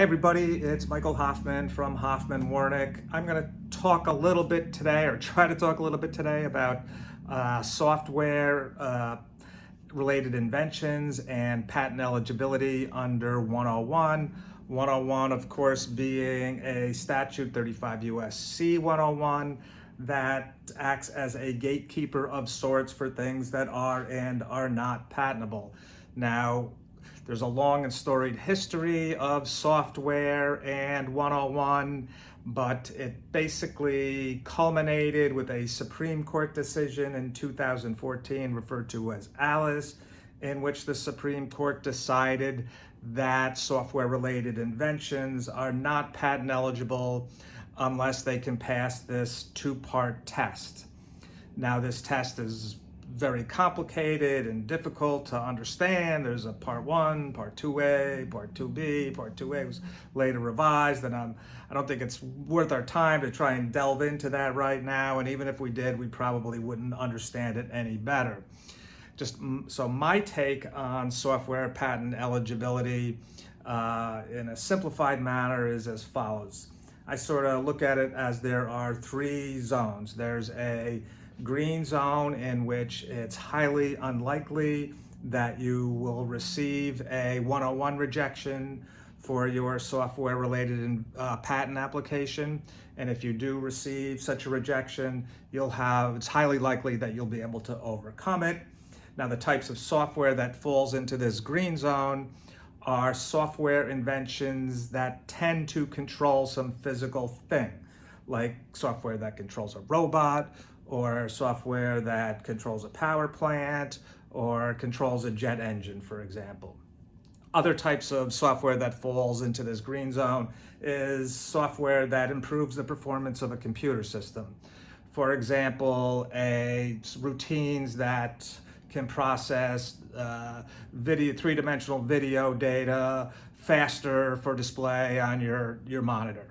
Hi everybody, it's Michael Hoffman from Hoffman Warnick. I'm going to talk a little bit today, or try to talk a little bit today, about software related inventions and patent eligibility under 101. 101, of course, being a statute, 35 USC 101, that acts as a gatekeeper of sorts for things that are and are not patentable. Now, there's a long and storied history of software and 101, but it basically culminated with a Supreme Court decision in 2014 referred to as Alice, in which the Supreme Court decided that software-related inventions are not patent eligible unless they can pass this two-part test. Now, this test is very complicated and difficult to understand. There's a part 1, part 2A, part 2B. Part 2A was later revised, and I don't think it's worth our time to try and delve into that right now, and even if we did, we probably wouldn't understand it any better. So my take on software patent eligibility in a simplified manner is as follows. I sort of look at it as there are 3 zones. There's a green zone in which it's highly unlikely that you will receive a 101 rejection for your software related patent application. And if you do receive such a rejection, it's highly likely that you'll be able to overcome it. Now, the types of software that falls into this green zone are software inventions that tend to control some physical thing, like software that controls a robot, or software that controls a power plant, or controls a jet engine, for example. Other types of software that falls into this green zone is software that improves the performance of a computer system. For example, routines that can process three-dimensional video data faster for display on your monitor.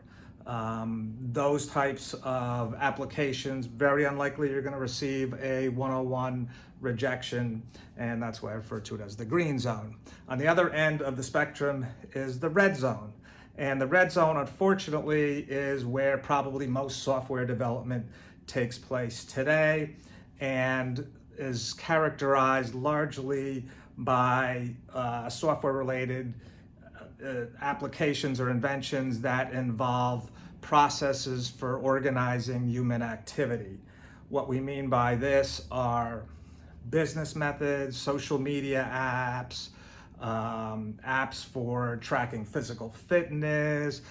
Those types of applications, very unlikely you're going to receive a 101 rejection, and that's why I refer to it as the green zone. On the other end of the spectrum is the red zone. And the red zone, unfortunately, is where probably most software development takes place today, and is characterized largely by software-related applications or inventions that involve processes for organizing human activity. What we mean by this are business methods, social media apps, apps for tracking physical fitness,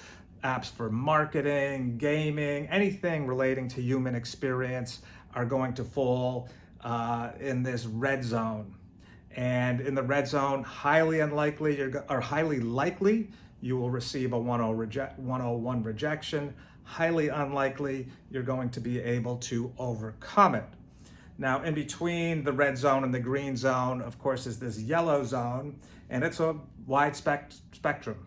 apps for marketing, gaming, anything relating to human experience are going to fall in this red zone. And in the red zone, highly likely you will receive a 101 rejection. Highly unlikely you're going to be able to overcome it. Now, in between the red zone and the green zone, of course, is this yellow zone, and it's a wide spectrum.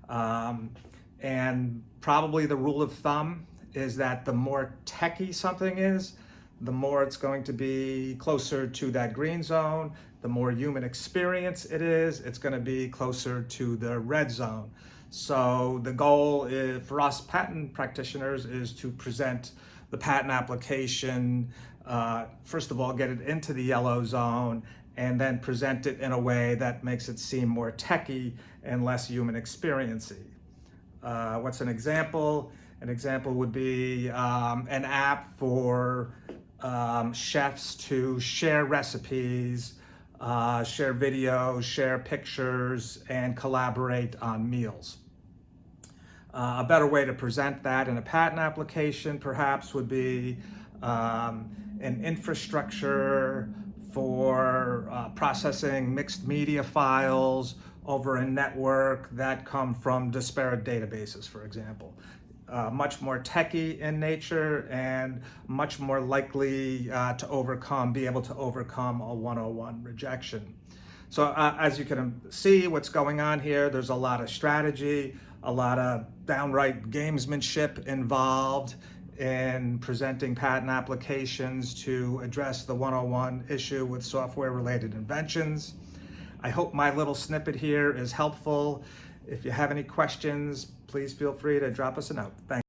And probably the rule of thumb is that the more techy something is, the more it's going to be closer to that green zone. The more human experience it is, it's going to be closer to the red zone. So the goal for us patent practitioners is to present the patent application, first of all, get it into the yellow zone, and then present it in a way that makes it seem more techy and less human experiencey. What's an example? An example would be an app for chefs to share recipes, share videos, share pictures, and collaborate on meals. A better way to present that in a patent application perhaps would be an infrastructure for processing mixed media files over a network that come from disparate databases, for example. Much more techy in nature and much more likely to be able to overcome a 101 rejection. So as you can see what's going on here, there's a lot of strategy, a lot of downright gamesmanship involved in presenting patent applications to address the 101 issue with software related inventions. I hope my little snippet here is helpful If you have any questions, please feel free to drop us a note. Thanks.